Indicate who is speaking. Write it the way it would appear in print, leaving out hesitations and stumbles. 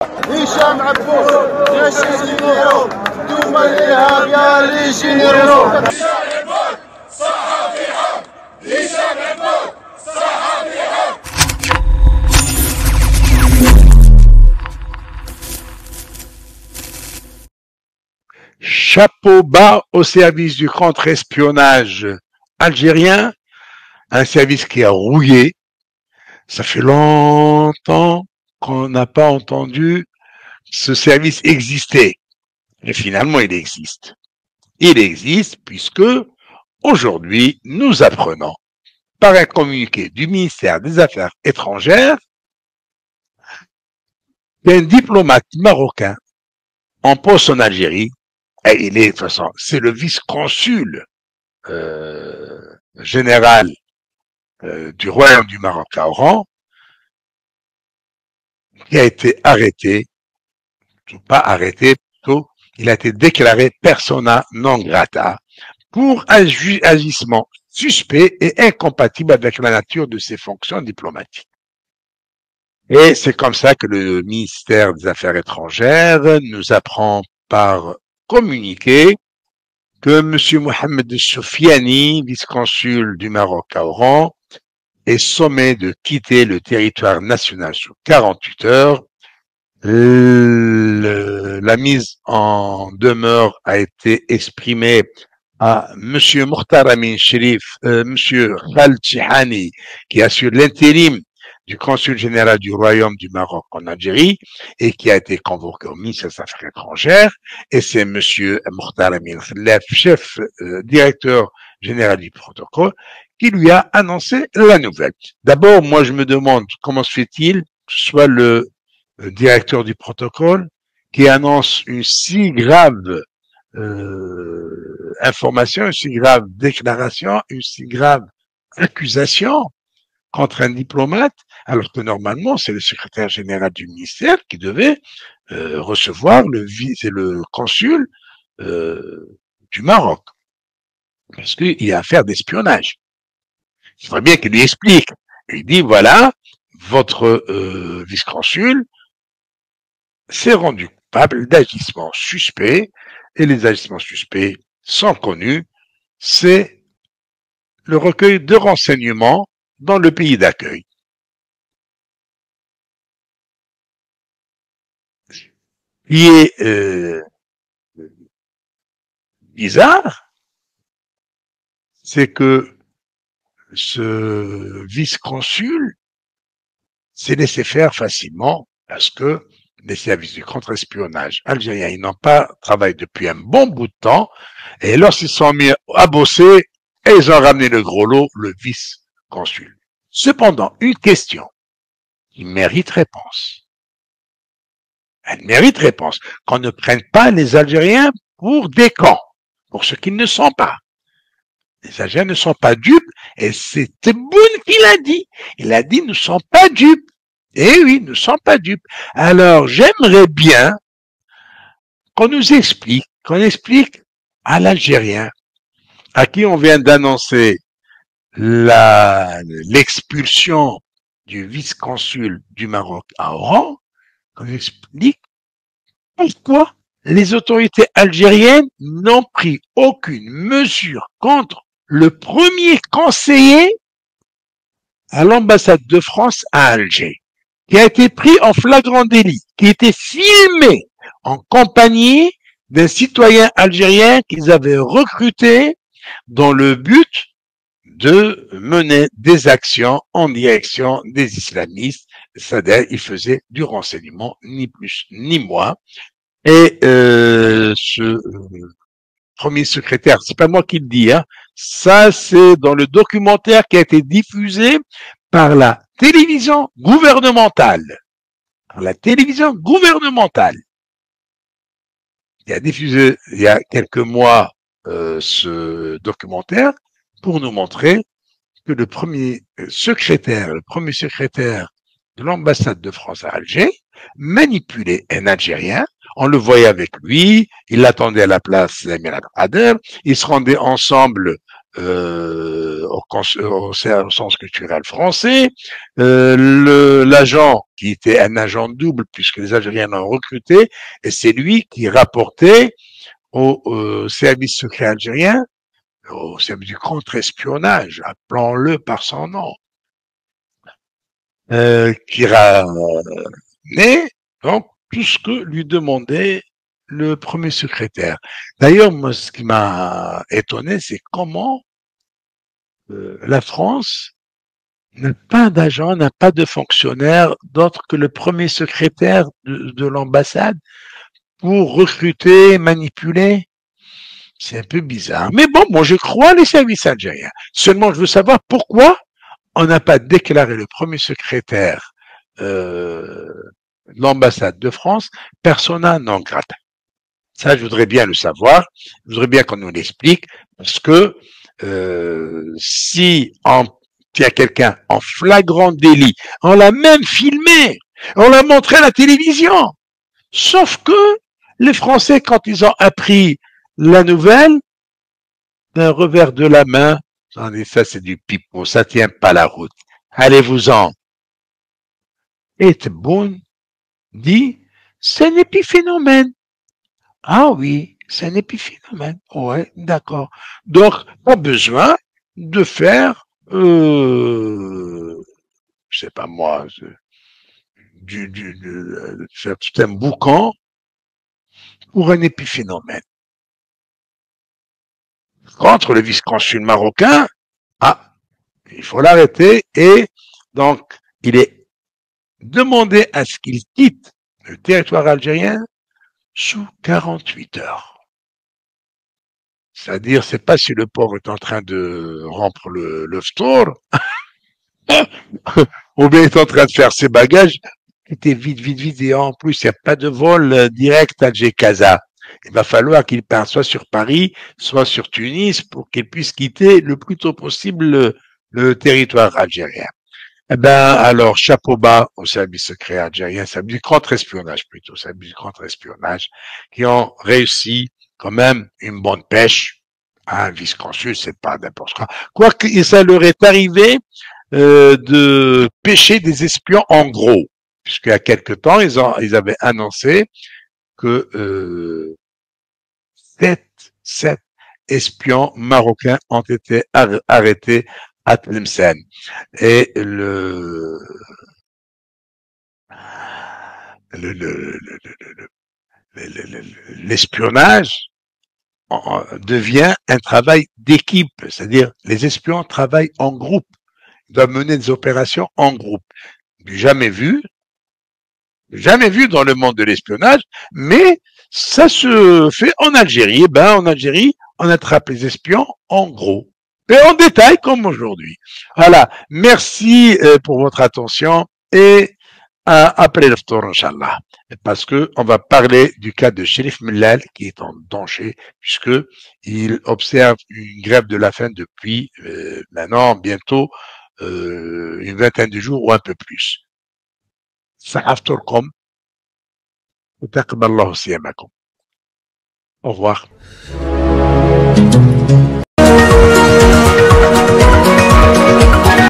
Speaker 1: هشام عبود جيش الجنيرو دوما الارهاب يا ليجيرو هشام عبود صحفي حق هشام عبود صحفي حق.
Speaker 2: Chapeau bas au service du contre-espionnage algérien, un service qui a rouillé. Ça fait longtemps qu'on n'a pas entendu ce service exister. Et finalement, il existe. Il existe puisque aujourd'hui, nous apprenons par un communiqué du ministère des Affaires étrangères qu'un diplomate marocain en poste en Algérie, et il est, de toute façon, c'est le vice-consul général du Royaume du Maroc à Oran, qui a été arrêté, ou pas arrêté, plutôt, il a été déclaré persona non grata pour agissement suspect et incompatible avec la nature de ses fonctions diplomatiques. Et c'est comme ça que le ministère des Affaires étrangères nous apprend par communiqué que M. Mohamed Soufiani, vice-consul du Maroc à Oran, est sommé de quitter le territoire national sous 48 heures. La mise en demeure a été exprimée à M. Mokhtar Amin Sherif, M. Khaled Chihani, qui assure l'intérim du consul général du Royaume du Maroc en Algérie et qui a été convoqué au ministère des Affaires étrangères. Et c'est M. Mokhtar Amin Khaled, chef directeur général du protocole, qui lui a annoncé la nouvelle. D'abord, moi, je me demande comment se fait-il que ce soit le directeur du protocole qui annonce une si grave information, une si grave déclaration, une si grave accusation contre un diplomate, alors que normalement, c'est le secrétaire général du ministère qui devait recevoir le consul du Maroc. Parce qu'il y a affaire d'espionnage. Il faudrait bien qu'il lui explique. Il dit, voilà, votre vice-consul s'est rendu coupable d'agissements suspects, et les agissements suspects sont connus, c'est le recueil de renseignements dans le pays d'accueil. Ce qui est bizarre, c'est que ce vice-consul s'est laissé faire facilement parce que les services du contre-espionnage algériens, ils n'ont pas travaillé depuis un bon bout de temps, et lorsqu'ils sont mis à bosser, et ils ont ramené le gros lot, le vice-consul. Cependant, une question qui mérite réponse. Elle mérite réponse. Qu'on ne prenne pas les Algériens pour des cons, pour ce qu'ils ne sont pas. Les Algériens ne sont pas dupes, et c'est Tebboune qui l'a dit. Il a dit, nous ne sommes pas dupes. Eh oui, nous ne sommes pas dupes. Alors, j'aimerais bien qu'on explique à l'Algérien, à qui on vient d'annoncer l'expulsion du vice-consul du Maroc à Oran, qu'on explique pourquoi les autorités algériennes n'ont pris aucune mesure contre le premier conseiller à l'ambassade de France à Alger, qui a été pris en flagrant délit, qui était filmé en compagnie d'un citoyen algérien qu'ils avaient recruté dans le but de mener des actions en direction des islamistes. C'est-à-dire, il faisait du renseignement, ni plus ni moins. Et ce premier secrétaire, c'est pas moi qui le dis, hein, ça c'est dans le documentaire qui a été diffusé par la télévision gouvernementale. Par la télévision gouvernementale. Il a diffusé il y a quelques mois ce documentaire pour nous montrer que le premier secrétaire de l'ambassade de France à Alger manipulait un Algérien. On le voyait avec lui, il l'attendait à la place d'Amir Abdel, ils se rendaient ensemble au sens culturel français. L'agent qui était un agent double puisque les Algériens l'ont recruté, et c'est lui qui rapportait au service secret algérien, au service du contre-espionnage, appelons-le par son nom, qui ramenait donc tout ce que lui demandait le premier secrétaire. D'ailleurs, moi, ce qui m'a étonné, c'est comment la France n'a pas d'agent, n'a pas de fonctionnaire d'autre que le premier secrétaire de l'ambassade pour recruter, manipuler. C'est un peu bizarre. Mais bon, moi, je crois les services algériens. Seulement, je veux savoir pourquoi on n'a pas déclaré le premier secrétaire de l'ambassade de France persona non grata. Ça, je voudrais bien le savoir. Je voudrais bien qu'on nous l'explique, parce que si on tient quelqu'un en flagrant délit, on l'a même filmé, on l'a montré à la télévision. Sauf que les Français, quand ils ont appris la nouvelle, d'un revers de la main, ça c'est du pipeau, ça tient pas la route. Allez-vous-en. Et Tebboune dit, c'est un épiphénomène. Ah oui, c'est un épiphénomène. Ouais, d'accord. Donc, pas besoin de faire, je sais pas moi, faire tout un boucan pour un épiphénomène. Contre le vice-consul marocain, il faut l'arrêter, et donc, il est demandé à ce qu'il quitte le territoire algérien sous 48 heures. C'est-à-dire, c'est pas si le pauvre est en train de rompre le ftour, ou bien est en train de faire ses bagages, était vite, et en plus, il n'y a pas de vol direct Alger-Casa. Il va falloir qu'il parte soit sur Paris, soit sur Tunis, pour qu'il puisse quitter le plus tôt possible le territoire algérien. Eh ben, alors, chapeau bas au service secret algérien, service du contre-espionnage plutôt, service du contre-espionnage, qui ont réussi quand même une bonne pêche. Un vice-consul, c'est pas n'importe quoi. Quoique ça leur est arrivé de pêcher des espions en gros, puisqu'il y a quelque temps, ils avaient annoncé que 7 espions marocains ont été arrêtés à Tlemcen. Et l'espionnage devient un travail d'équipe, c'est-à-dire les espions travaillent en groupe, ils doivent mener des opérations en groupe. Jamais vu dans le monde de l'espionnage, mais ça se fait en Algérie. En Algérie, on attrape les espions en gros. Et en détail, comme aujourd'hui. Voilà. Merci pour votre attention, et après le ftour, Inch'Allah. Parce que on va parler du cas de Cherif Mellal, qui est en danger, puisque il observe une grève de la faim depuis maintenant bientôt une vingtaine de jours ou un peu plus. سأفطركم وتقبل الله صيامكم. Au revoir.